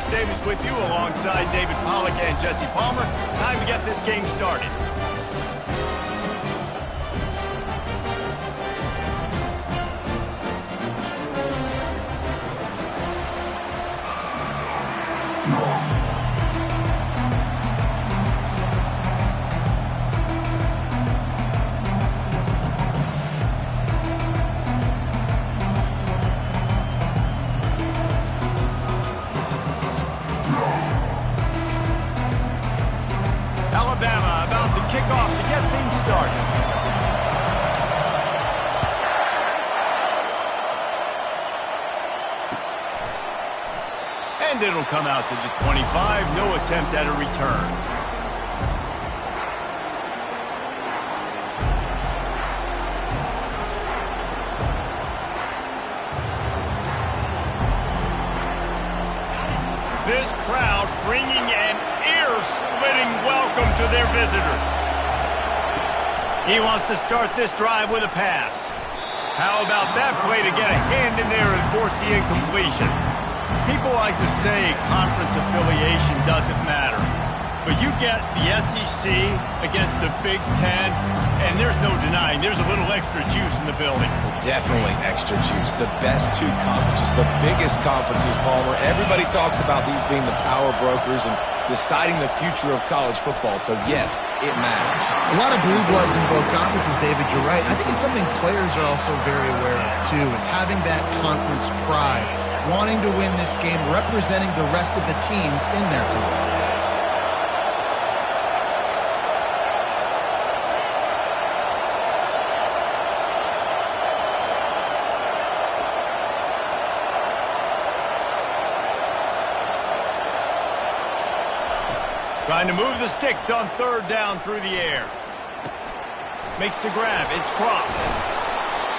Chris Davis with you alongside David Pollack and Jesse Palmer. Time to get this game started. Alabama about to kick off to get things started. And it'll come out to the 25. No attempt at a return. This crowd bringing an ear-splitting welcome to their visitors. He wants to start this drive with a pass. How about that play to get a hand in there and force the incompletion? People like to say conference affiliation doesn't matter. But you get the SEC against the Big Ten, and there's no denying there's a little extra juice in the building. Definitely extra juice. The best two conferences, the biggest conferences, Palmer. Everybody talks about these being the power brokers and deciding the future of college football. So, yes, it matters. A lot of blue bloods in both conferences, David. You're right. I think it's something players are also very aware of, too, is having that conference pride, wanting to win this game, representing the rest of the teams in their conference. Trying to move the sticks on third down through the air. Makes the grab. It's Croft.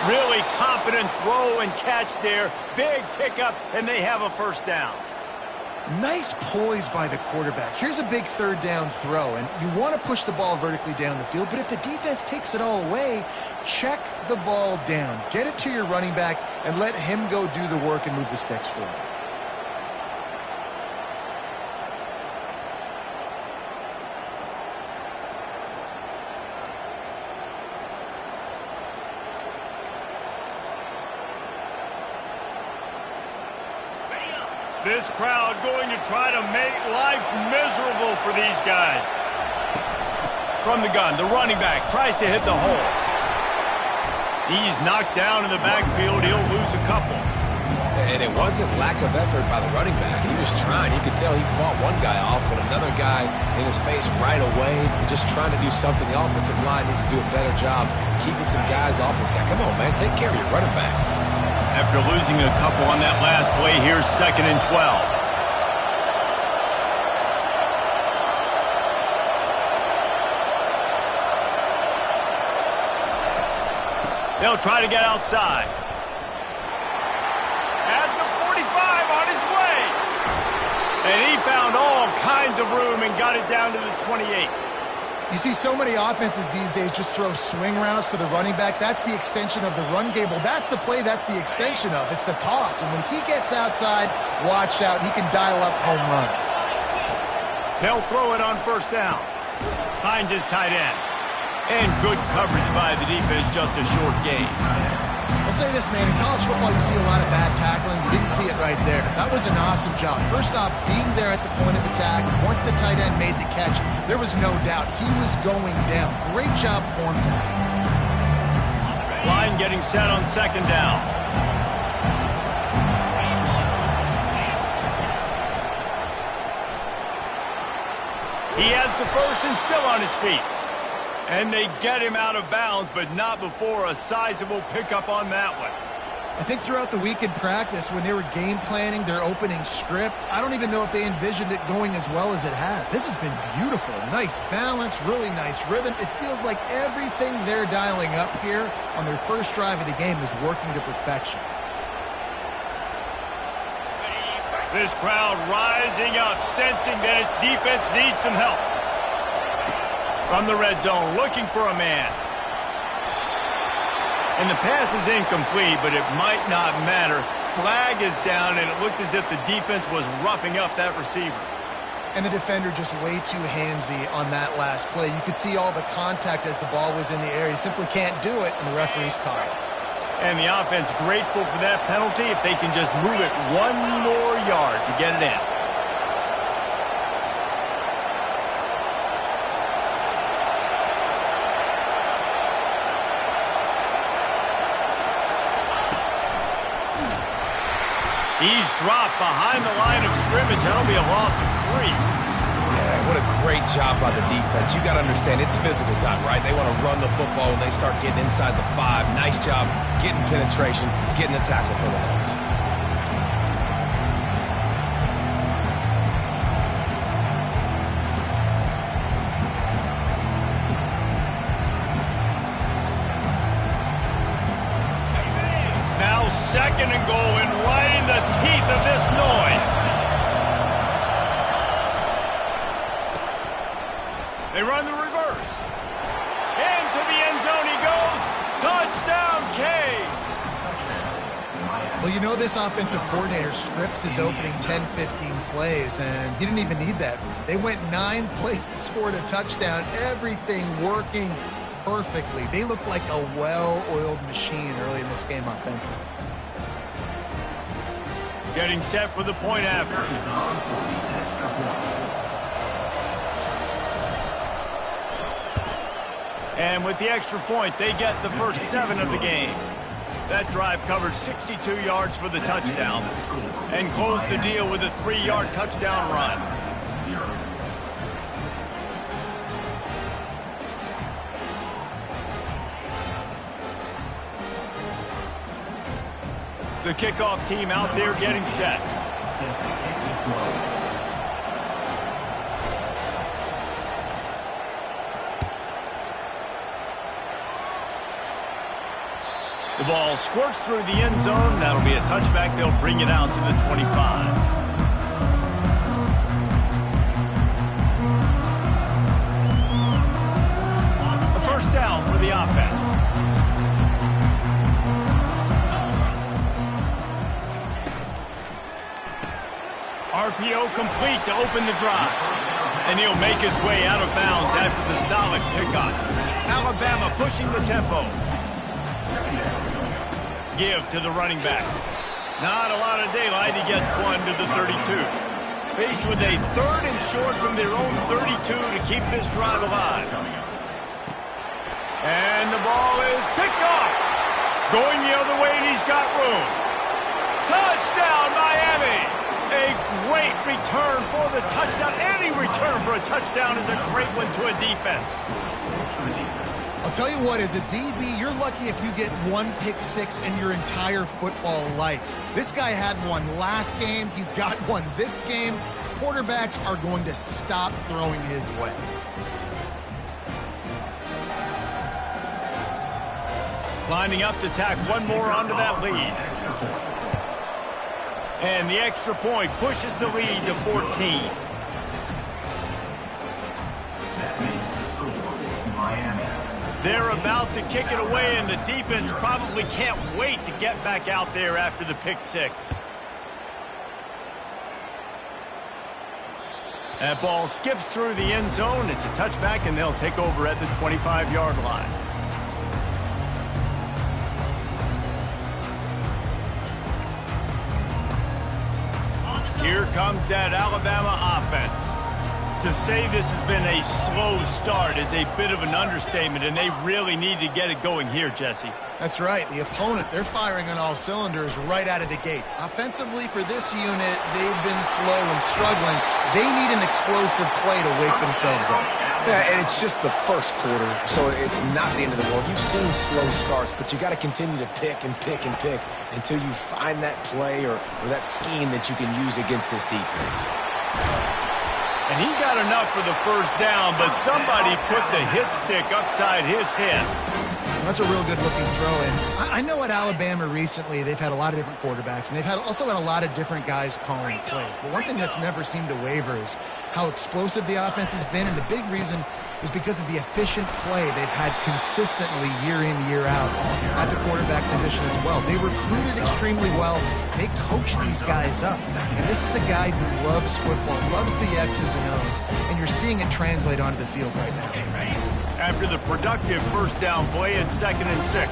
Really confident throw and catch there. Big pickup, and they have a first down. Nice poise by the quarterback. Here's a big third down throw, and you want to push the ball vertically down the field, but if the defense takes it all away, check the ball down. Get it to your running back and let him go do the work and move the sticks for you. This crowd going to try to make life miserable for these guys. From the gun, the running back tries to hit the hole. He's knocked down in the backfield. He'll lose a couple. And it wasn't lack of effort by the running back. He was trying. You could tell he fought one guy off, but another guy in his face right away, just trying to do something. The offensive line needs to do a better job keeping some guys off this guy. Come on, man. Take care of your running back. After losing a couple on that last play, here's 2nd and 12. They'll try to get outside. At the 45 on his way. And he found all kinds of room and got it down to the 28. You see so many offenses these days just throw swing routes to the running back. That's the extension of the run game. Well, that's the play that's the extension of. It's the toss. And when he gets outside, watch out. He can dial up home runs. They'll throw it on first down. Finds his tight end. And good coverage by the defense, just a short gain. I'll say this, man. In college football, you see a lot of bad tackling. You didn't see it right there. That was an awesome job. First off, being there at the point of attack. Once the tight end made the catch, there was no doubt he was going down. Great job form tackle. Line getting set on 2nd down. He has the first and still on his feet. And they get him out of bounds, but not before a sizable pickup on that one. I think throughout the week in practice, when they were game planning their opening script, I don't even know if they envisioned it going as well as it has. This has been beautiful. Nice balance, really nice rhythm. It feels like everything they're dialing up here on their first drive of the game is working to perfection. This crowd rising up, sensing that its defense needs some help. From the red zone, looking for a man. And the pass is incomplete, but it might not matter. flag is down, and it looked as if the defense was roughing up that receiver. And the defender just way too handsy on that last play. You could see all the contact as the ball was in the air. He simply can't do it, and the referee's caught it. And the offense grateful for that penalty if they can just move it one more yard to get it in. He's dropped behind the line of scrimmage. That'll be a loss of 3. Yeah, what a great job by the defense. You got to understand, it's physical time, right? They want to run the football when they start getting inside the 5. Nice job getting penetration, getting the tackle for the loss. Now 2nd and goal, and right in the teeth of this noise. They run the reverse. Into the end zone he goes. Touchdown, Canes. Well, you know this offensive coordinator scripts his opening 10-15 plays, and he didn't even need that. They went 9 plays and scored a touchdown. Everything working perfectly. They look like a well-oiled machine early in this game offensively. Getting set for the point after. And with the extra point, they get the first 7 of the game. That drive covered 62 yards for the touchdown and closed the deal with a 3-yard touchdown run. The kickoff team out there getting set. The ball squirts through the end zone. That'll be a touchback. They'll bring it out to the 25. A first down for the offense. RPO complete to open the drive. And he'll make his way out of bounds after the solid pickup. Alabama pushing the tempo. Give to the running back. Not a lot of daylight. He gets 1 to the 32. Faced with a 3rd and short from their own 32 to keep this drive alive. And the ball is picked off. Going the other way, and he's got room. Touchdown, Miami! A great return for the touchdown. Any return for a touchdown is a great one to a defense. I'll tell you what, as a DB, you're lucky if you get 1 pick 6 in your entire football life. This guy had 1 last game. He's got 1 this game. Quarterbacks are going to stop throwing his way. Lining up to tack 1 more onto that lead. And the extra point pushes the lead to 14. That makes the score Miami. They're about to kick it away, and the defense probably can't wait to get back out there after the pick 6. That ball skips through the end zone. It's a touchback, and they'll take over at the 25-yard line. Here comes that Alabama offense. To say this has been a slow start is a bit of an understatement, and they really need to get it going here, Jesse. That's right. The opponent, they're firing on all cylinders right out of the gate. Offensively, for this unit, they've been slow and struggling. They need an explosive play to wake themselves up. Yeah, and it's just the first quarter, so it's not the end of the world. You've seen slow starts, but you got to continue to pick and pick and pick until you find that play or that scheme that you can use against this defense. And he got enough for the first down, but somebody put the hit stick upside his head. That's a real good-looking throw. And I know at Alabama recently they've had a lot of different quarterbacks, and they've also had a lot of different guys calling plays. But one thing that's never seemed to waver is how explosive the offense has been, and the big reason is because of the efficient play they've had consistently year in, year out at the quarterback position as well. They recruited extremely well. They coach these guys up. And this is a guy who loves football, loves the X's and O's, and you're seeing it translate onto the field right now. After the productive first down play at 2nd and 6.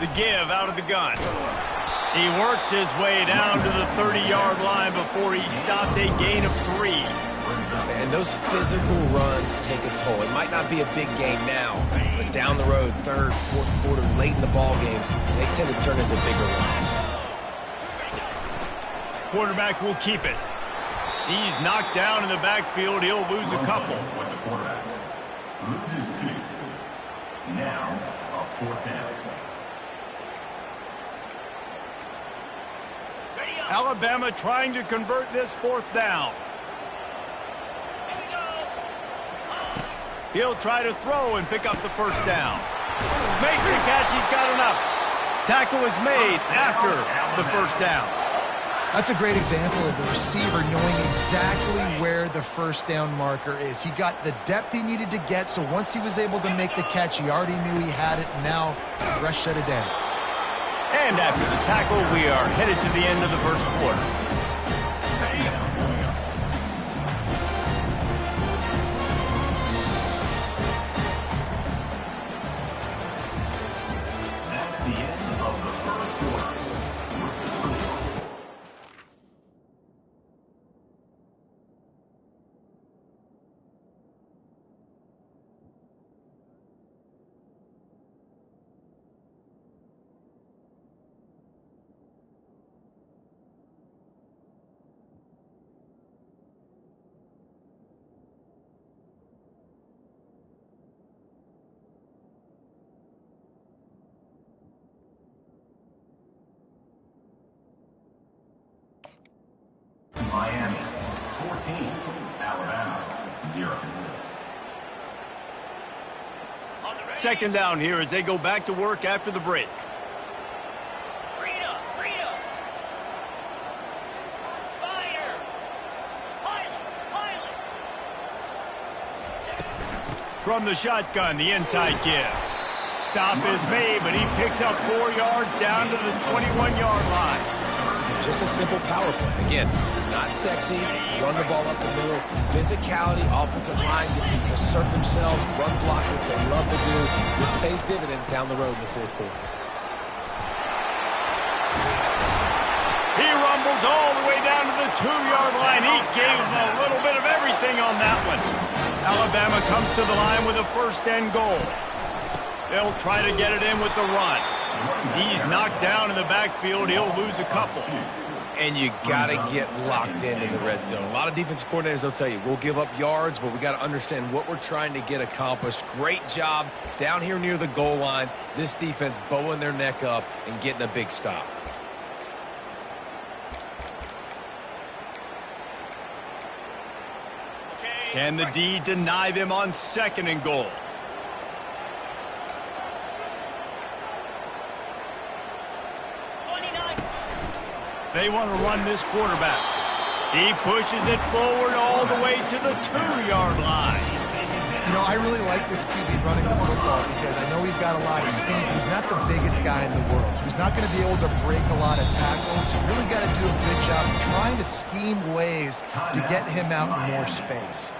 The give out of the gun. He works his way down to the 30-yard line before he stopped a gain of 3. And those physical runs take a toll. It might not be a big gain now, but down the road, third, fourth quarter, late in the ball games, they tend to turn into bigger runs. Quarterback will keep it. He's knocked down in the backfield. He'll lose a couple. With the quarterback. Loses 2. Now, a 4th down. Alabama trying to convert this 4th down. He'll try to throw and pick up the first down. Makes the catch. He's got enough. Tackle is made after the first down. That's a great example of the receiver knowing exactly where the first down marker is. He got the depth he needed to get, so once he was able to make the catch, he already knew he had it. Now, a fresh set of downs. And after the tackle, we are headed to the end of the first quarter. That's the end of the first quarter. With the score. Miami 14, Alabama 0. Second down here as they go back to work after the break. From the shotgun, the inside give. Stop is made, but he picks up 4 yards down to the 21-yard line. Just a simple power play. Again, not sexy, run the ball up the middle. Physicality, offensive line gets to assert themselves, run block, what they love to do. This pays dividends down the road in the fourth quarter. He rumbles all the way down to the 2-yard line. He gave him a little bit of everything on that one. Alabama comes to the line with a first and goal. They'll try to get it in with the run. He's knocked down in the backfield. He'll lose a couple. And you got to get locked in the red zone. A lot of defensive coordinators, they'll tell you, we'll give up yards, but we got to understand what we're trying to get accomplished. Great job down here near the goal line. This defense bowing their neck up and getting a big stop. Can the D deny them on 2nd and goal? They want to run this quarterback. He pushes it forward all the way to the 2-yard line. You know, I really like this QB running the football because I know he's got a lot of speed. He's not the biggest guy in the world, so he's not going to be able to break a lot of tackles. You really got to do a good job of trying to scheme ways to get him out in more space.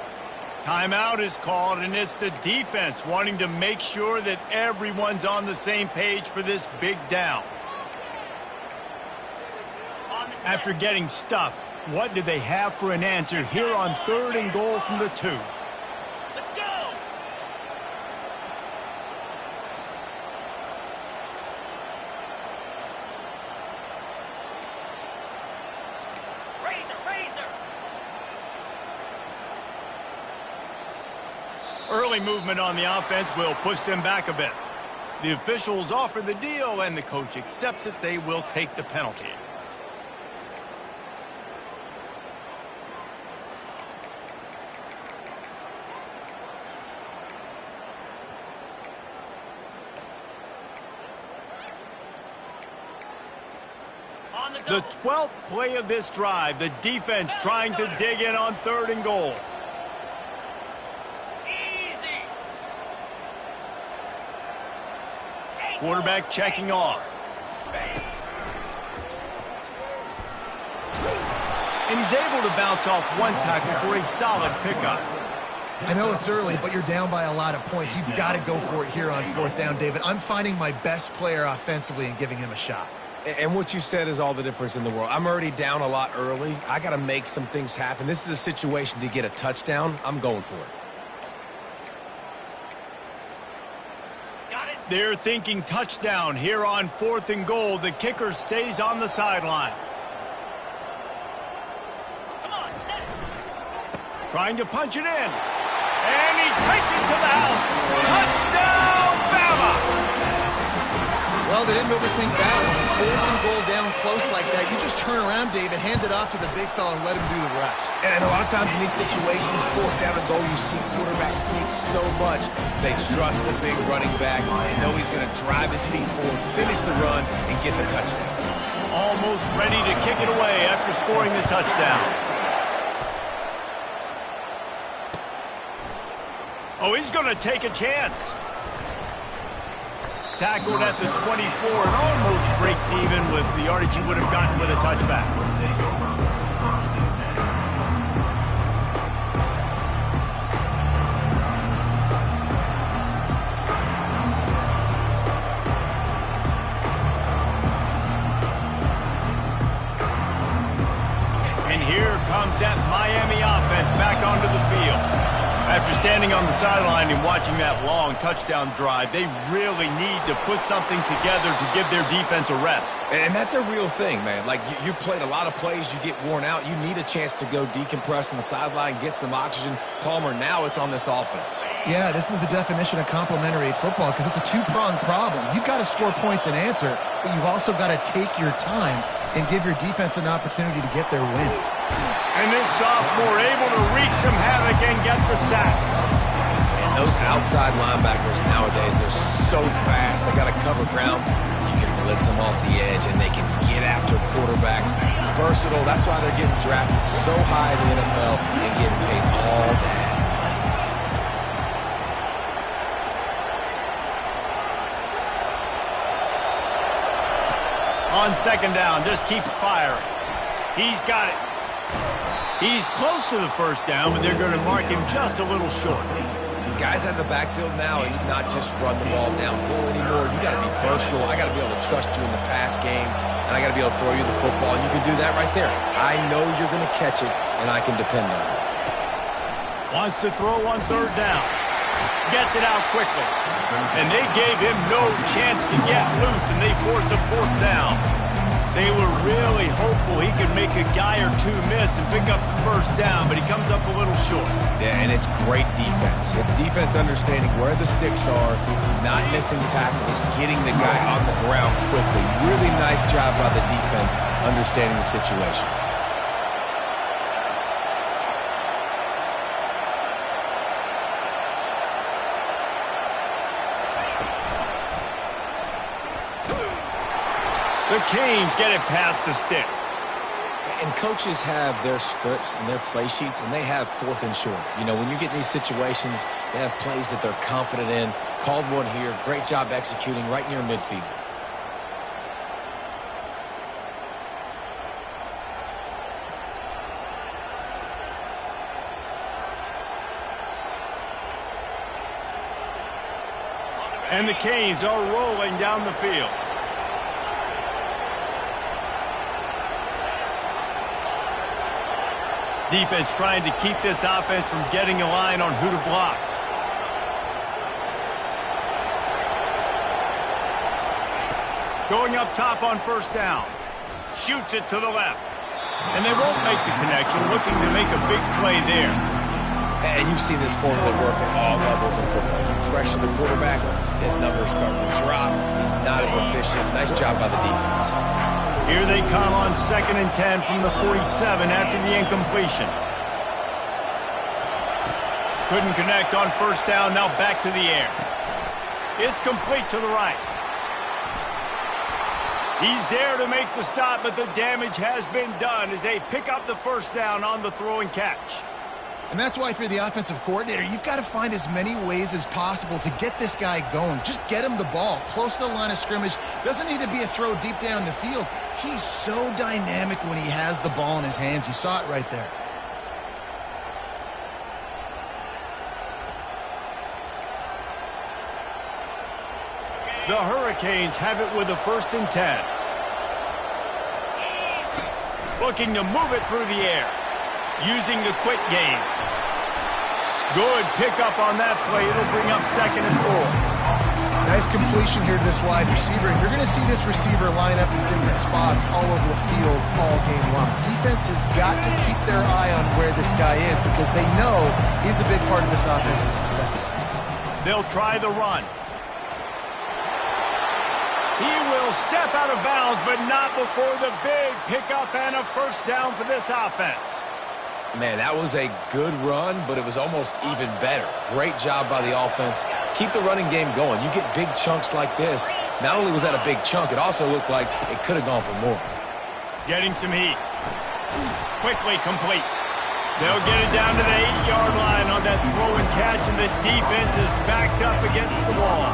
Timeout is called, and it's the defense wanting to make sure that everyone's on the same page for this big down. After getting stuffed, what do they have for an answer here on 3rd and goal from the 2? Let's go! Razor! Early movement on the offense will push them back a bit. The officials offer the deal, and the coach accepts it. They will take the penalty. The 12th play of this drive, the defense trying to dig in on 3rd and goal. Easy. Quarterback checking off. And he's able to bounce off one tackle for a solid pickup. I know it's early, but you're down by a lot of points. You've got to go for it here on 4th down, David. I'm finding my best player offensively and giving him a shot. And what you said is all the difference in the world. I'm already down a lot early. I got to make some things happen. This is a situation to get a touchdown. I'm going for it. Got it. They're thinking touchdown here on 4th and goal. The kicker stays on the sideline. Come on, set it. Trying to punch it in. And he takes it to the house. Touchdown, Bama! Well, they didn't overthink that one. 4th and goal down close like that. You just turn around, David, hand it off to the big fella and let him do the rest. And a lot of times in these situations, 4th down and goal, you see quarterbacks sneak so much. They trust the big running back. They know he's going to drive his feet forward, finish the run, and get the touchdown. Almost ready to kick it away after scoring the touchdown. Oh, he's going to take a chance. Tackled at the 24 and almost breaks even with the yardage he would have gotten with a touchback. And here comes that Miami offense back onto the field. After standing on the sideline and watching that long touchdown drive, they really need to put something together to give their defense a rest. And that's a real thing, man. Like, you played a lot of plays, you get worn out. You need a chance to go decompress on the sideline, get some oxygen. Palmer, now it's on this offense. Yeah, this is the definition of complementary football because it's a two-pronged problem. You've got to score points and answer, but you've also got to take your time and give your defense an opportunity to get their win. And this sophomore able to wreak some havoc and get the sack. And those outside linebackers nowadays, they're so fast. They got to cover ground. You can blitz them off the edge, and they can get after quarterbacks. Versatile. That's why they're getting drafted so high in the NFL and getting paid all that money. On 2nd down, just keeps firing. He's got it. He's close to the 1st down, but they're going to mark him just a little short. Guys out of the backfield now, it's not just run the ball downhill anymore. You got to be versatile. I got to be able to trust you in the pass game, and I got to be able to throw you the football, and you can do that right there. I know you're going to catch it, and I can depend on it. Wants to throw on 3rd down. Gets it out quickly. And they gave him no chance to get loose, and they force a 4th down. They were really hopeful he could make a guy or two miss and pick up the 1st down, but he comes up a little short. Yeah, and it's great defense. It's defense understanding where the sticks are, not missing tackles, getting the guy on the ground quickly. Really nice job by the defense understanding the situation. The Canes get it past the sticks. And coaches have their scripts and their play sheets, and they have 4th and short. You know, when you get in these situations, they have plays that they're confident in. Called one here. Great job executing right near midfield. And the Canes are rolling down the field. Defense trying to keep this offense from getting a line on who to block. Going up top on 1st down. Shoots it to the left. And they won't make the connection, looking to make a big play there. And you've seen this formula work at all levels of football. You pressure the quarterback, his numbers start to drop. He's not as efficient. Nice job by the defense. Here they come on 2nd and 10 from the 47 after the incompletion. Couldn't connect on 1st down, now back to the air. It's complete to the right. He's there to make the stop, but the damage has been done as they pick up the first down on the throw and catch. And that's why if you're the offensive coordinator, you've got to find as many ways as possible to get this guy going. Just get him the ball close to the line of scrimmage. Doesn't need to be a throw deep down the field. He's so dynamic when he has the ball in his hands. You saw it right there. The Hurricanes have it with a 1st and 10. Looking to move it through the air. Using the quick game. Good pickup on that play. It'll bring up 2nd and 4. Nice completion here to this wide receiver. And you're going to see this receiver line up in different spots all over the field all game long. Defense has got to keep their eye on where this guy is because they know he's a big part of this offense's success. They'll try the run. He will step out of bounds, but not before the big pickup and a 1st down for this offense. Man, that was a good run, but it was almost even better. Great job by the offense. Keep the running game going. You get big chunks like this. Not only was that a big chunk, it also looked like it could have gone for more. Getting some heat. Quickly complete. They'll get it down to the 8-yard line on that throw and catch, and the defense is backed up against the wall.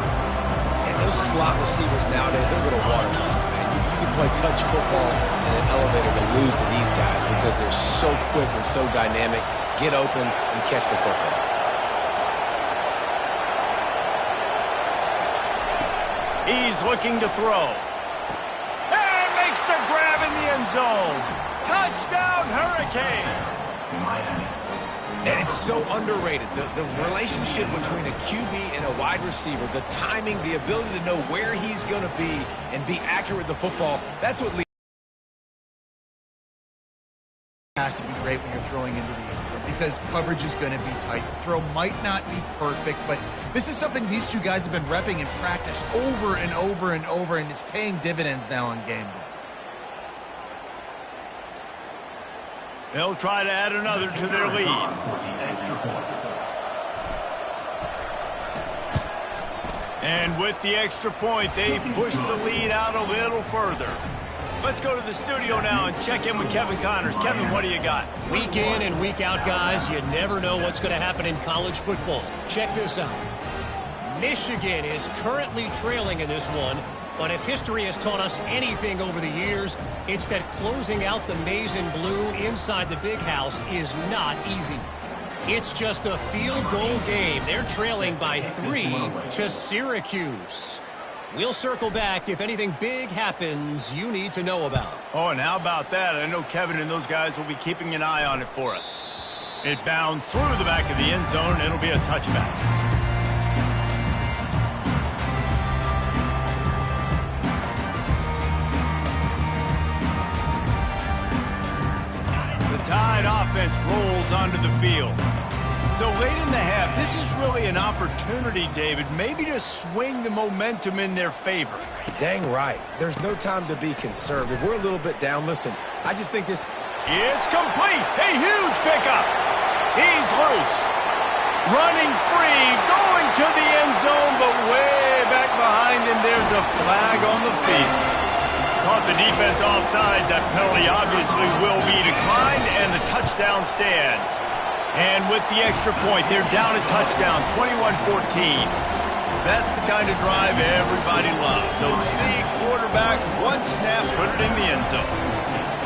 And those slot receivers nowadays, they're going to water guys, man. You can play touch football in an elevator to lose to these guys because they're so quick and so dynamic. Get open and catch the football. He's looking to throw. And makes the grab in the end zone. Touchdown, Hurricanes! And it's so underrated. The relationship between a QB and a wide receiver, the timing, the ability to know where he's going to be and be accurate with the football, that's what leads. Has to be great when you're throwing into the end zone because coverage is going to be tight. The throw might not be perfect, but this is something these two guys have been repping in practice over and over and over, and it's paying dividends now on game day. They'll try to add another to their lead. And with the extra point, they push the lead out a little further. Let's go to the studio now and check in with Kevin Connors. Kevin, what do you got? Week in and week out, guys, you never know what's going to happen in college football. Check this out. Michigan is currently trailing in this one, but if history has taught us anything over the years, it's that closing out the maize and blue inside the big house is not easy. It's just a field goal game. They're trailing by 3 to Syracuse. We'll circle back if anything big happens you need to know about. Oh, and how about that? I know Kevin and those guys will be keeping an eye on it for us. It bounds through the back of the end zone, and it'll be a touchback. Tide offense rolls onto the field. So late in the half, this is really an opportunity, David, maybe to swing the momentum in their favor. Dang right. There's no time to be conservative. We're a little bit down. Listen, I just think this... It's complete. A huge pickup. He's loose. Running free, going to the end zone, but way back behind him, there's a flag on the field. Caught the defense offside. That penalty obviously will be declined, and the touchdown stands. And with the extra point, they're down a touchdown, 21-14. That's the kind of drive everybody loves. So see, quarterback, one snap, put it in the end zone.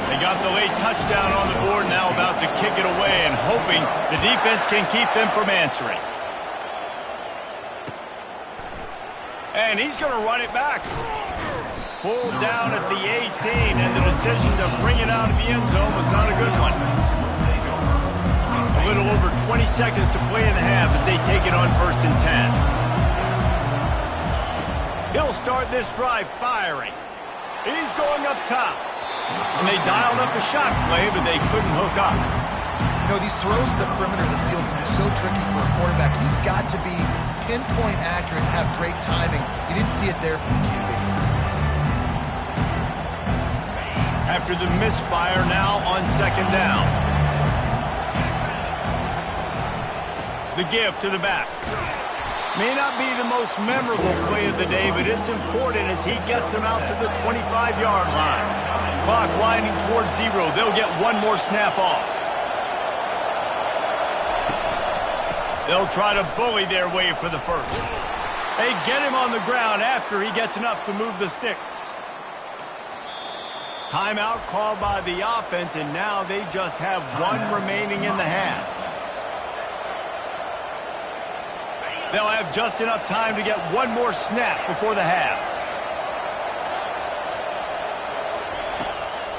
They got the late touchdown on the board, now about to kick it away and hoping the defense can keep them from answering. And he's going to run it back. Pulled down at the 18, and the decision to bring it out of the end zone was not a good one. A little over 20 seconds to play in the half as they take it on 1st and 10. He'll start this drive firing. He's going up top. And they dialed up a shot play, but they couldn't hook up. You know, these throws to the perimeter of the field can be so tricky for a quarterback. You've got to be pinpoint accurate and have great timing. You didn't see it there from the QB. After the misfire, now on 2nd down. The give to the back. May not be the most memorable play of the day, but it's important as he gets them out to the 25-yard line. Clock winding towards 0. They'll get one more snap off. They'll try to bully their way for the first. They get him on the ground after he gets enough to move the sticks. Timeout called by the offense, and now they just have one remaining in the half. They'll have just enough time to get one more snap before the half.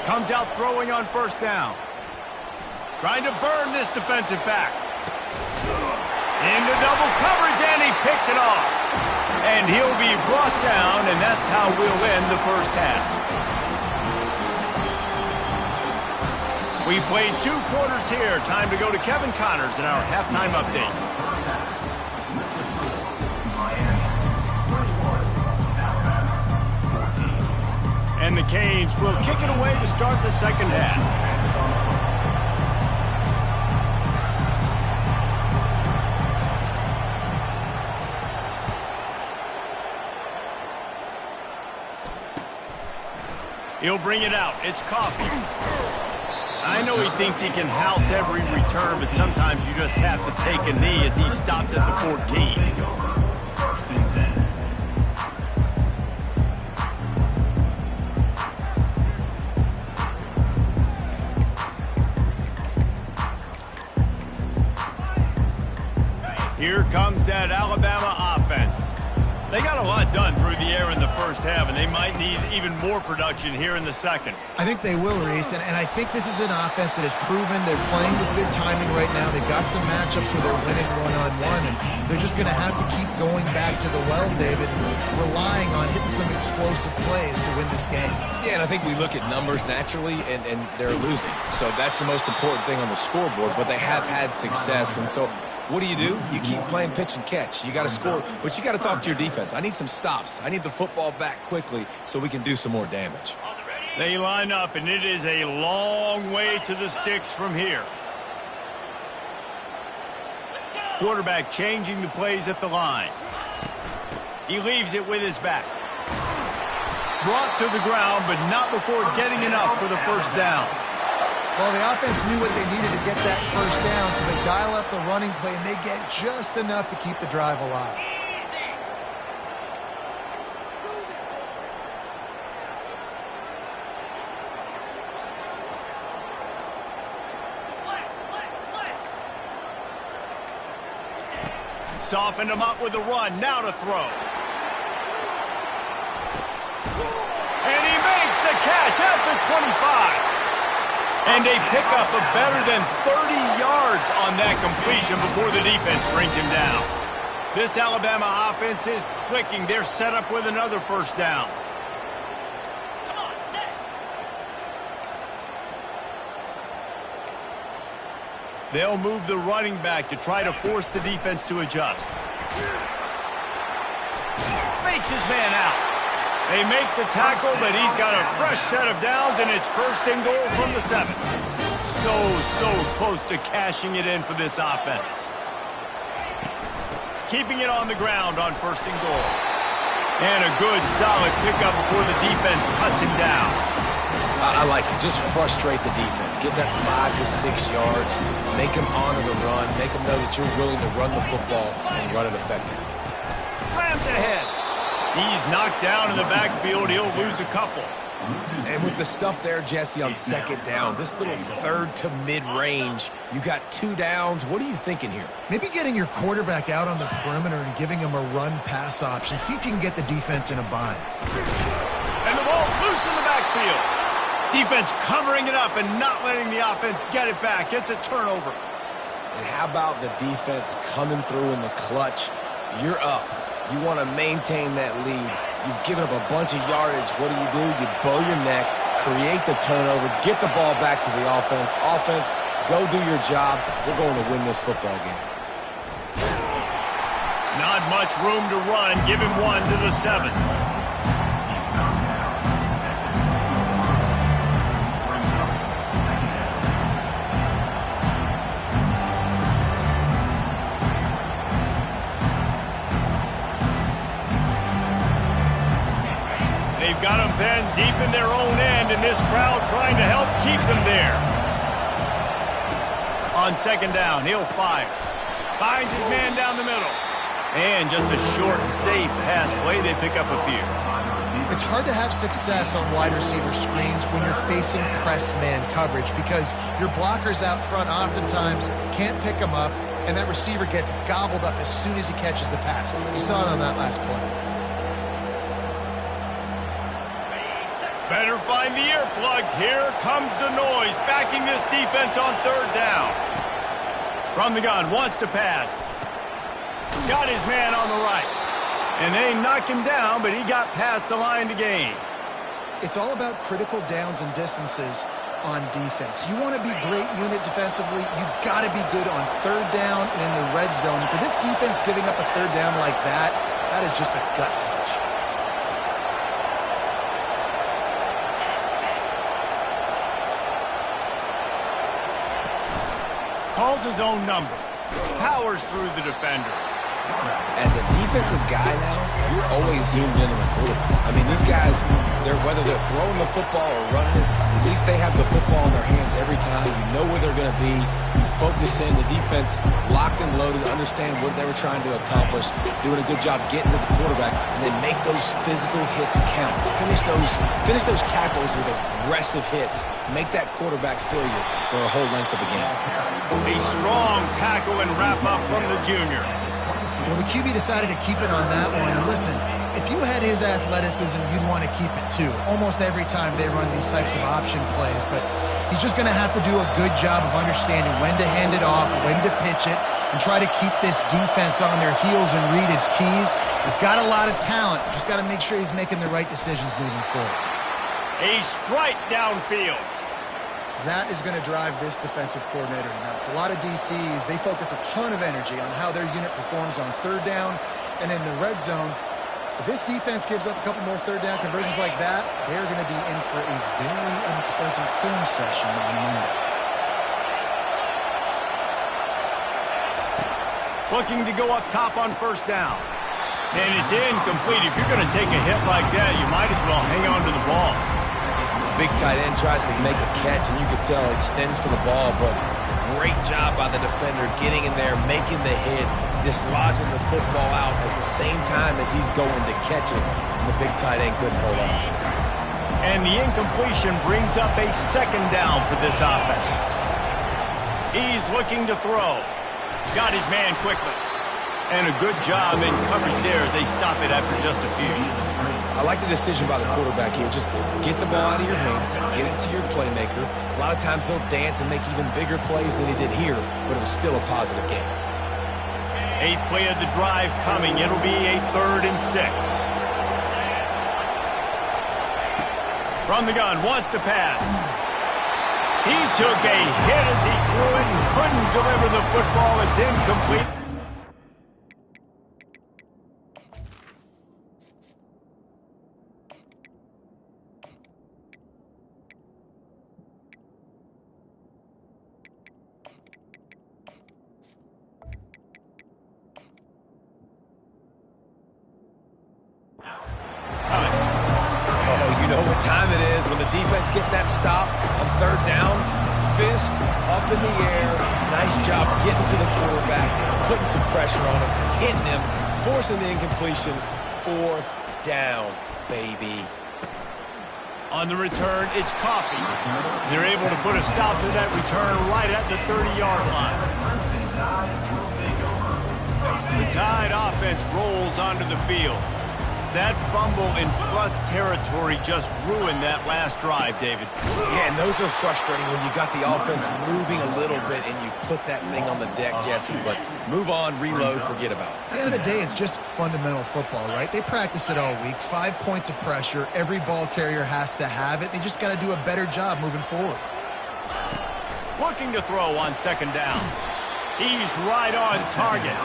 Comes out throwing on first down. Trying to burn this defensive back. Into double coverage, and he picked it off. And he'll be brought down, and that's how we'll end the first half. We played 2 quarters here. Time to go to Kevin Connors in our halftime update. And the Canes will kick it away to start the second half. He'll bring it out. It's Coffee. I know he thinks he can house every return, but sometimes you just have to take a knee as he stopped at the 14. Here comes that Alabama offense. They got a lot done through the air in the first half, and they might need even more production here in the second. I think they will, Reese, and I think this is an offense that has proven they're playing with good timing right now. They've got some matchups where they're winning one-on-one, and they're just going to have to keep going back to the well, David, relying on hitting some explosive plays to win this game. Yeah, and I think we look at numbers naturally, and they're losing. So that's the most important thing on the scoreboard, but they have had success, and so what do? You keep playing pitch and catch. You got to score, but you got to talk to your defense. I need some stops. I need the football back quickly so we can do some more damage. They line up, and it is a long way to the sticks from here. Quarterback changing the plays at the line. He leaves it with his back. Brought to the ground, but not before getting enough for the first down. Well, the offense knew what they needed to get that first down, so they dial up the running play, and they get just enough to keep the drive alive. Softened him up with the run. Now to throw. And he makes the catch at the 25. And they pick up a better than 30 yards on that completion before the defense brings him down. This Alabama offense is clicking. They're set up with another first down. Come on, set. They'll move the running back to try to force the defense to adjust. Fakes his man out. They make the tackle, but he's got a fresh set of downs, and it's first and goal from the 7. So close to cashing it in for this offense. Keeping it on the ground on first and goal. And a good, solid pickup before the defense cuts him down. I like it. Just frustrate the defense. Get that 5 to 6 yards. Make them honor the run. Make them know that you're willing to run the football and run it effectively. Slams ahead. He's knocked down in the backfield. He'll lose a couple. And with the stuff there, Jesse, on second down, this little third to mid-range, you got 2 downs. What are you thinking here? Maybe getting your quarterback out on the perimeter and giving him a run-pass option. See if you can get the defense in a bind. And the ball's loose in the backfield. Defense covering it up and not letting the offense get it back. It's a turnover. And how about the defense coming through in the clutch? You're up. You want to maintain that lead. You've given up a bunch of yardage. What do? You bow your neck, create the turnover, get the ball back to the offense. Offense, go do your job. We're going to win this football game. Not much room to run. Give him 1 to the 7. deep in their own end, and this crowd trying to help keep them there. On second down, he'll fire. Finds his man down the middle. And just a short and safe pass play, they pick up a few. It's hard to have success on wide receiver screens when you're facing press man coverage because your blockers out front oftentimes can't pick them up, and that receiver gets gobbled up as soon as he catches the pass. You saw it on that last play. Better find the earplugs. Here comes the noise, backing this defense on third down. From the gun, wants to pass. Got his man on the right. And they knocked him down, but he got past the line to gain. It's all about critical downs and distances on defense. You want to be great unit defensively, you've got to be good on third down and in the red zone. For this defense giving up a third down like that, that is just a gut punch. Calls his own number. Powers through the defender. As a defensive guy now, you're always zoomed in on the quarterback. I mean, these guys, whether they're throwing the football or running it, at least they have the football in their hands every time. You know where they're going to be. You focus in. The defense locked and loaded, understand what they were trying to accomplish, doing a good job getting to the quarterback, and then make those physical hits count. Finish those tackles with aggressive hits. Make that quarterback feel you for a whole length of a game. A strong tackle and wrap up from the junior. Well, the QB decided to keep it on that one. And listen, if you had his athleticism, you'd want to keep it too. Almost every time they run these types of option plays. But he's just going to have to do a good job of understanding when to hand it off, when to pitch it, and try to keep this defense on their heels and read his keys. He's got a lot of talent. Just got to make sure he's making the right decisions moving forward. A strike downfield. That is going to drive this defensive coordinator nuts. A lot of DCs, they focus a ton of energy on how their unit performs on third down and in the red zone. If this defense gives up a couple more third down conversions like that, they're going to be in for a very unpleasant film session on Monday. Looking to go up top on first down. And it's incomplete. If you're going to take a hit like that, you might as well hang on to the ball. Big tight end tries to make a catch, and you could tell he extends for the ball, but great job by the defender getting in there, making the hit, dislodging the football out at the same time as he's going to catch it, and the big tight end couldn't hold on to it. And the incompletion brings up a second down for this offense. He's looking to throw. Got his man quickly. And a good job in coverage there as they stop it after just a few. I like the decision by the quarterback here. Just get the ball out of your hands, get it to your playmaker. A lot of times he'll dance and make even bigger plays than he did here, but it was still a positive game. 8th play of the drive coming. It'll be a 3rd and 6. From the gun, wants to pass. He took a hit as he threw it and couldn't deliver the football. It's incomplete. You know what time it is when the defense gets that stop on third down. Fist up in the air. Nice job getting to the quarterback, putting some pressure on him, hitting him, forcing the incompletion. 4th down, baby. On the return, it's Coffee. They're able to put a stop to that return right at the 30-yard line. The Tide offense rolls onto the field. That fumble in plus territory just ruined that last drive, David. Yeah, and those are frustrating when you got the offense moving a little bit and you put that thing on the deck, Jesse. But move on, reload, forget about it. At the end of the day, it's just fundamental football, right? They practice it all week. 5 points of pressure. Every ball carrier has to have it. They just got to do a better job moving forward. Looking to throw on second down. He's right on target.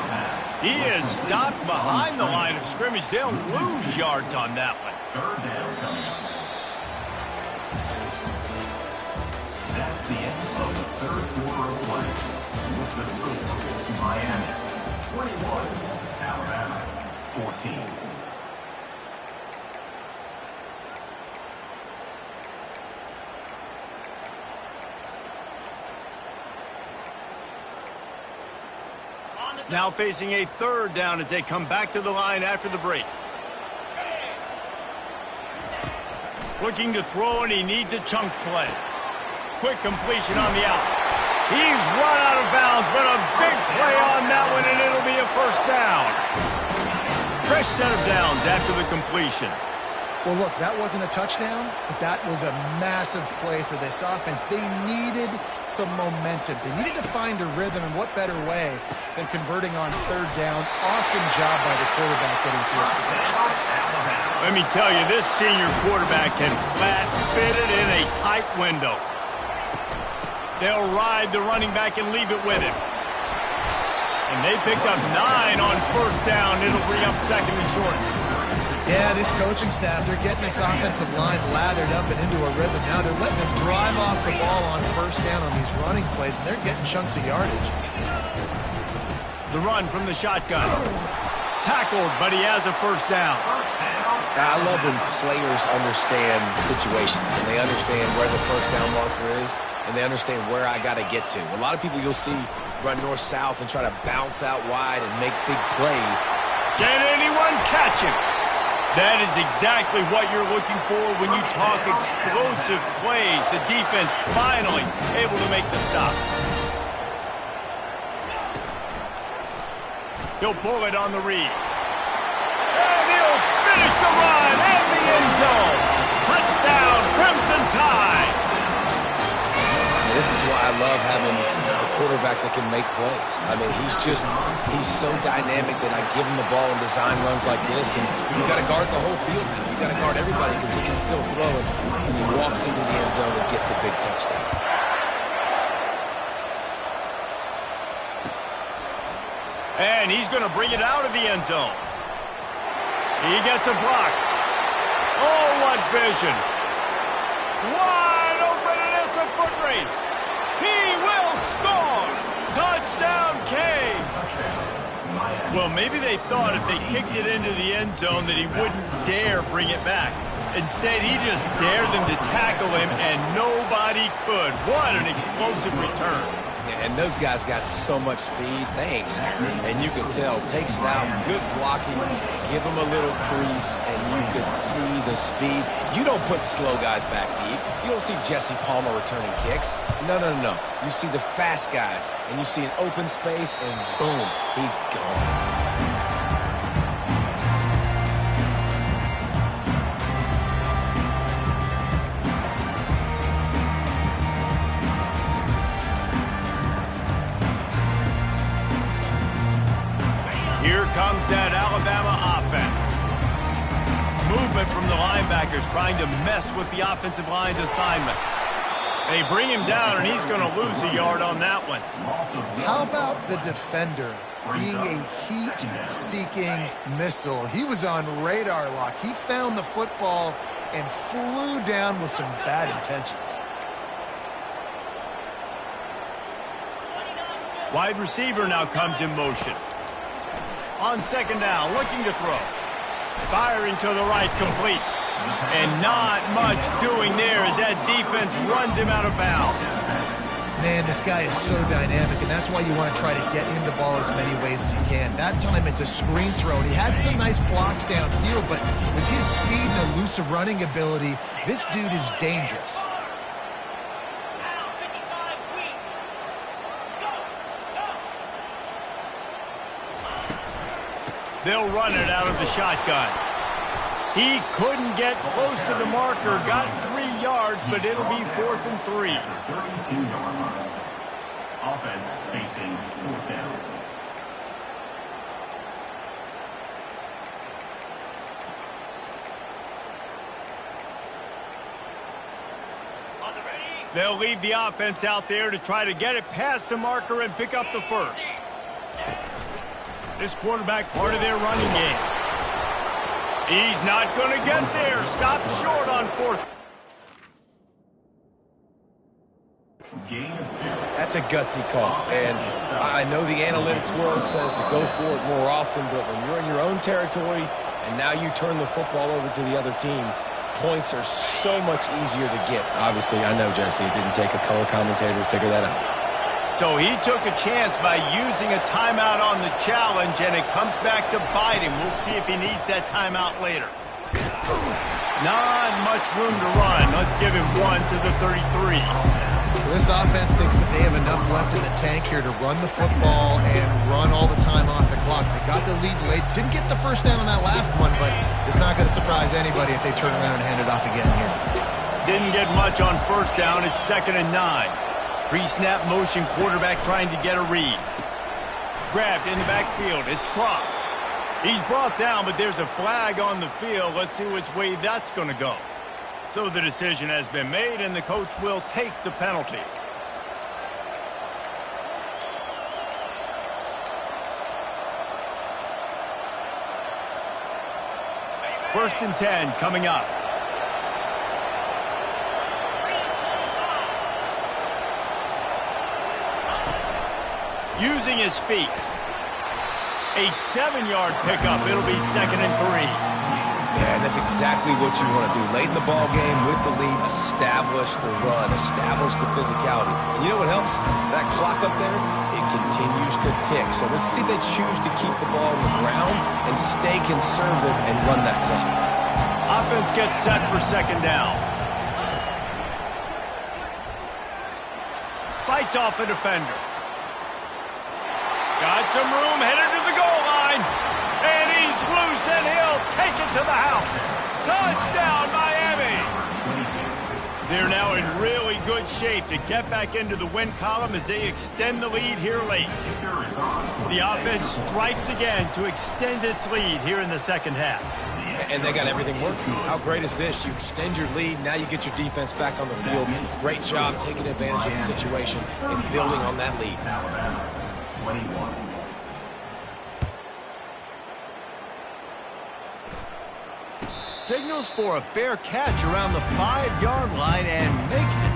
He is stopped behind the line of scrimmage. They'll lose yards on that one. 3rd down coming up. That's the end of the 3rd quarter of play. With the score, Miami 21, Alabama 14. Now facing a third down as they come back to the line after the break. Looking to throw, and he needs a chunk play. Quick completion on the out. He's run out of bounds, but a big play on that one, and it'll be a first down. Fresh set of downs after the completion. Well, look, that wasn't a touchdown, but that was a massive play for this offense. They needed some momentum. They needed to find a rhythm, and what better way than converting on third down. Awesome job by the quarterback getting through his progression. Let me tell you, this senior quarterback can flat fit it in a tight window. They'll ride the running back and leave it with him. And they picked up 9 on first down. It'll bring up second and short. Yeah, this coaching staff, they're getting this offensive line lathered up and into a rhythm. Now they're letting them drive off the ball on first down on these running plays, and they're getting chunks of yardage. The run from the shotgun. Tackled, but he has a first down. I love when players understand situations, and they understand where the first down marker is, and they understand where I got to get to. A lot of people you'll see run north-south and try to bounce out wide and make big plays. Can anyone catch him? That is exactly what you're looking for when you talk explosive plays. The defense finally able to make the stop. He'll pull it on the read. And he'll finish the run and the end zone. Touchdown, Crimson Tide. And this is why I love having a quarterback that can make plays. I mean, he's so dynamic that I give him the ball and design runs like this, and you've got to guard the whole field now. You've got to guard everybody because he can still throw it, and he walks into the end zone and gets the big touchdown. And he's going to bring it out of the end zone. He gets a block. Oh, what vision. Wide open, and it's a foot race. He will score. Touchdown, Canes. Well, maybe they thought if they kicked it into the end zone that he wouldn't dare bring it back. Instead, he just dared them to tackle him, and nobody could. What an explosive return. And those guys got so much speed, they ain't scared. And you can tell, takes it out, good blocking, give them a little crease, and you could see the speed. You don't put slow guys back deep. You don't see Jesse Palmer returning kicks. No. You see the fast guys, and you see an open space, and boom, he's gone. Here comes that Alabama offense. Movement from the linebackers trying to mess with the offensive line's assignments. They bring him down, and he's going to lose a yard on that one. How about the defender being a heat-seeking missile? He was on radar lock. He found the football and flew down with some bad intentions. Wide receiver now comes in motion. On second down, looking to throw. Firing to the right, complete. And not much doing there as that defense runs him out of bounds. Man, this guy is so dynamic, and that's why you want to try to get him the ball as many ways as you can. That time it's a screen throw, and he had some nice blocks downfield, but with his speed and elusive running ability, this dude is dangerous. They'll run it out of the shotgun. He couldn't get close to the marker, got 3 yards, but it'll be 4th and 3. 32-yard line. Offense facing fourth down. They'll leave the offense out there to try to get it past the marker and pick up the first. This quarterback part of their running game. He's not going to get there. Stopped short on 4th. That's a gutsy call. And I know the analytics world says to go for it more often, but when you're in your own territory and now you turn the football over to the other team, points are so much easier to get. Obviously, I know, Jesse, it didn't take a color commentator to figure that out. So he took a chance by using a timeout on the challenge, and it comes back to bite him. We'll see if he needs that timeout later. Not much room to run. Let's give him 1 to the 33. This offense thinks that they have enough left in the tank here to run the football and run all the time off the clock. They got the lead late. Didn't get the first down on that last one, but it's not going to surprise anybody if they turn around and hand it off again here. Didn't get much on first down. It's 2nd and 9. Pre-snap motion, quarterback trying to get a read. Grabbed in the backfield. It's Cross. He's brought down, but there's a flag on the field. Let's see which way that's going to go. So the decision has been made, and the coach will take the penalty. First and 10 coming up. Using his feet. A 7-yard pickup. It'll be 2nd and 3. Yeah, and that's exactly what you want to do. Late in the ball game with the lead, establish the run, establish the physicality. And you know what helps? That clock up there, it continues to tick. So let's see if they choose to keep the ball on the ground and stay conservative and run that clock. Offense gets set for 2nd down. Fights off a defender. Got some room, headed to the goal line. And he's loose, and he'll take it to the house. Touchdown, Miami! They're now in really good shape to get back into the win column as they extend the lead here late. The offense strikes again to extend its lead here in the second half. And they got everything working. How great is this? You extend your lead, now you get your defense back on the field. Great job taking advantage of the situation and building on that lead. 21. Signals for a fair catch around the 5-yard line and makes it.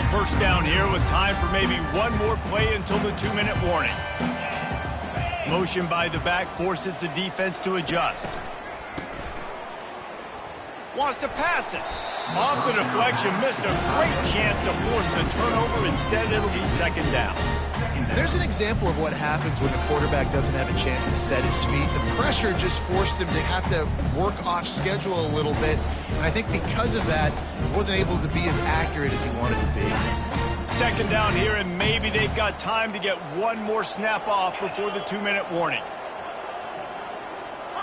First down here with time for maybe one more play until the 2-minute warning. Motion by the back forces the defense to adjust. Wants to pass it. Off the deflection, missed a great chance to force the turnover. Instead, it'll be 2nd down. There's an example of what happens when the quarterback doesn't have a chance to set his feet. The pressure just forced him to have to work off schedule a little bit. And I think because of that, he wasn't able to be as accurate as he wanted to be. 2nd down here, and maybe they've got time to get one more snap off before the 2-minute warning.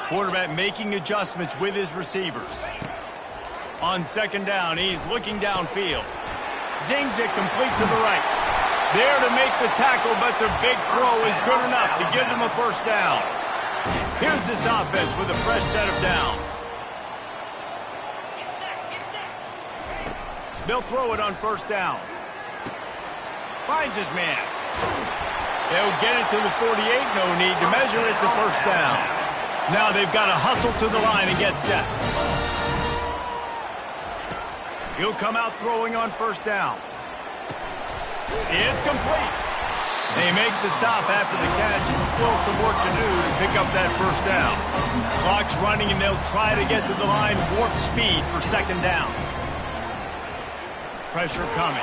Quarterback making adjustments with his receivers. On 2nd down, he's looking downfield. Zings it complete to the right. There to make the tackle, but their big throw is good enough to give them a first down. Here's this offense with a fresh set of downs. They'll throw it on 1st down. Finds his man. They'll get it to the 48. No need to measure. It's a first down. Now they've got to hustle to the line and get set. He'll come out throwing on 1st down. It's complete. They make the stop after the catch, and still some work to do to pick up that first down. Clock's running, and they'll try to get to the line warp speed for 2nd down. Pressure coming.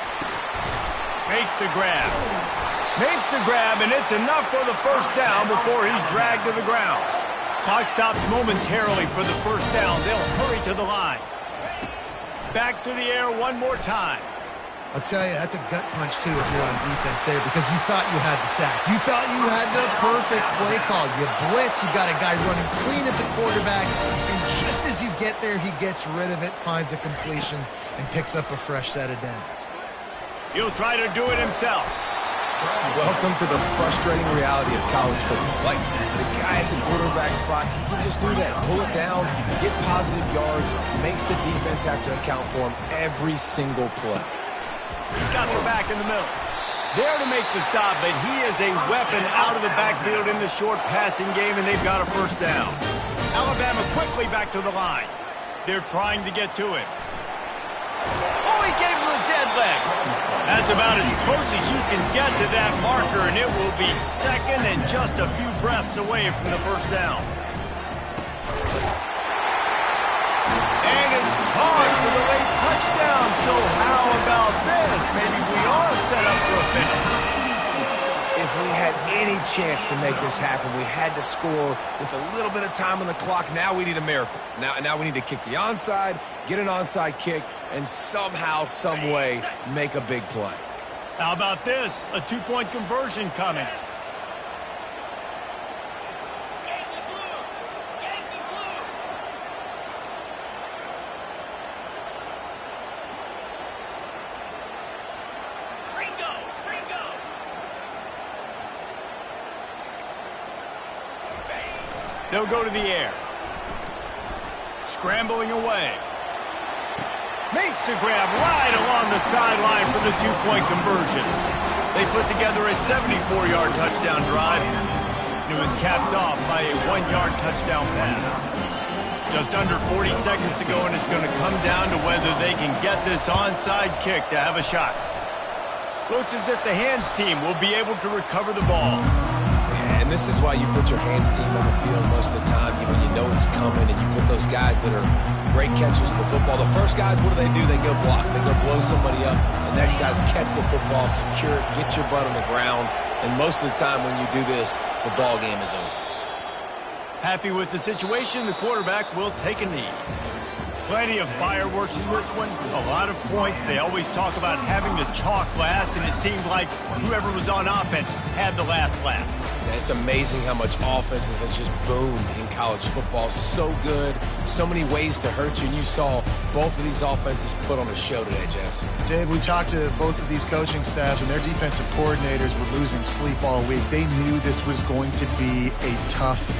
Makes the grab. Makes the grab, and it's enough for the first down before he's dragged to the ground. Clock stops momentarily for the first down. They'll hurry to the line. Back to the air one more time. I'll tell you, that's a gut punch, too, if you're on defense there, because you thought you had the sack. You thought you had the perfect play call. You blitz, you got a guy running clean at the quarterback, and just as you get there, he gets rid of it, finds a completion, and picks up a fresh set of downs. He'll try to do it himself. Welcome to the frustrating reality of college football. Like, the guy at the quarterback spot, he can just do that. Pull it down, get positive yards, makes the defense have to account for him every single play. He's got the back in the middle. There to make the stop, but he is a weapon out of the backfield in the short passing game, and they've got a first down. Alabama quickly back to the line. They're trying to get to him. Oh, he gave him a dead leg. That's about as close as you can get to that marker, and it will be second and just a few breaths away from the first down. And it's caught for the late touchdown. So how about this? Maybe we are set up for a finish. If we had any chance to make this happen, we had to score with a little bit of time on the clock. Now we need a miracle. Now we need to kick the onside, get an onside kick, and somehow, some way, make a big play. How about this? A two-point conversion coming. Yankee blue! Yankee blue! Ringo! Ringo! They'll go to the air. Scrambling away. Makes the grab right along the sideline for the two-point conversion. They put together a 74-yard touchdown drive. It was capped off by a 1-yard touchdown pass. Just under 40 seconds to go, and it's going to come down to whether they can get this onside kick to have a shot. Looks as if the hands team will be able to recover the ball. And this is why you put your hands team on the field most of the time when you know it's coming, and you put those guys that are great catchers of the football. The first guys, what do? They go block. They go blow somebody up. The next guys catch the football, secure it, get your butt on the ground. And most of the time when you do this, the ball game is over. Happy with the situation, the quarterback will take a knee. Plenty of fireworks in this one, a lot of points. They always talk about having the chalk last, and it seemed like whoever was on offense had the last laugh. Yeah, it's amazing how much offenses has just boomed in college football. So good, so many ways to hurt you, and you saw both of these offenses put on a show today, Jess. Dave, we talked to both of these coaching staffs, and their defensive coordinators were losing sleep all week. They knew this was going to be a tough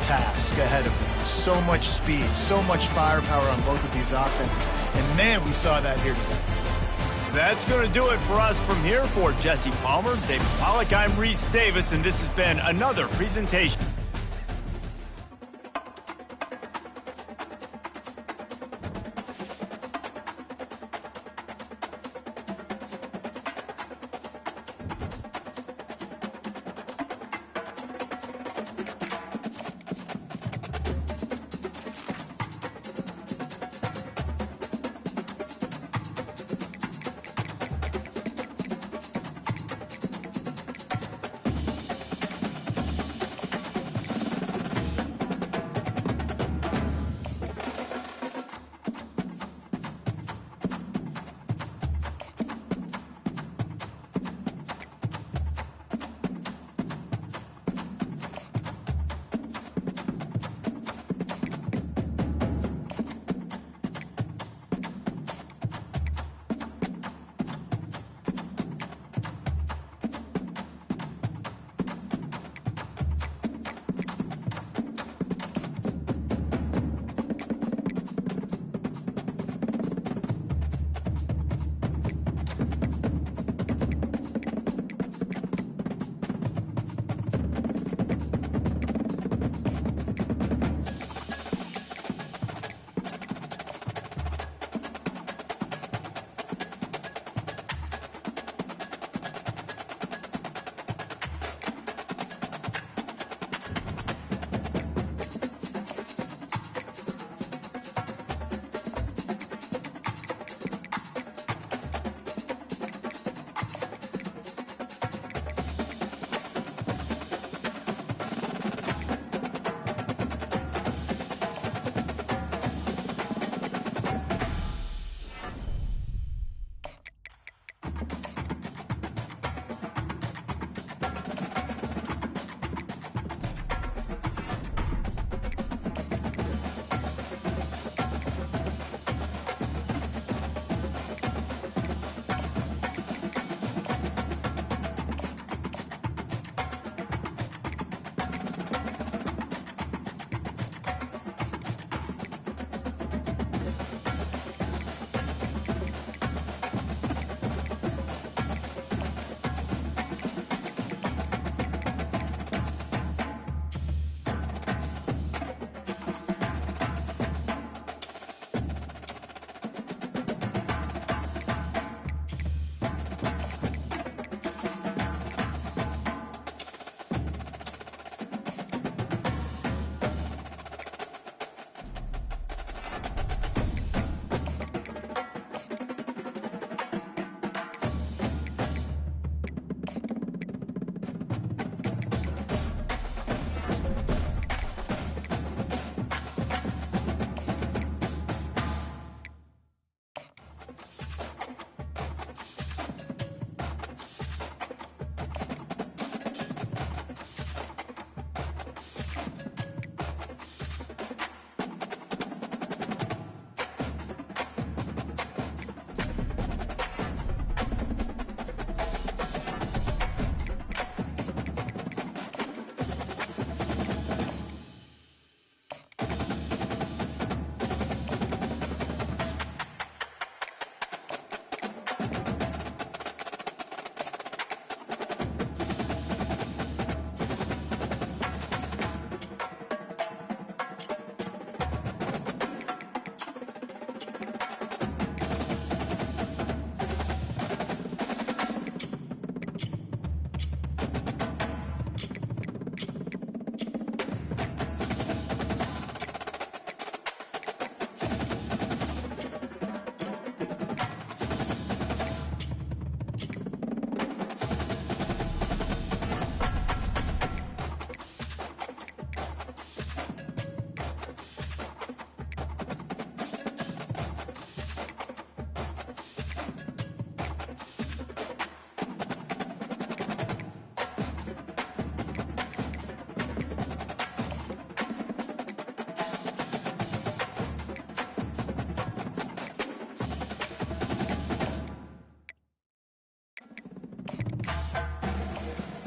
task ahead of them. So much speed, so much firepower on both of these offenses. And man, we saw that here today. That's going to do it for us from here. For Jesse Palmer, David Pollack, I'm Reese Davis, and this has been another presentation. Thanks.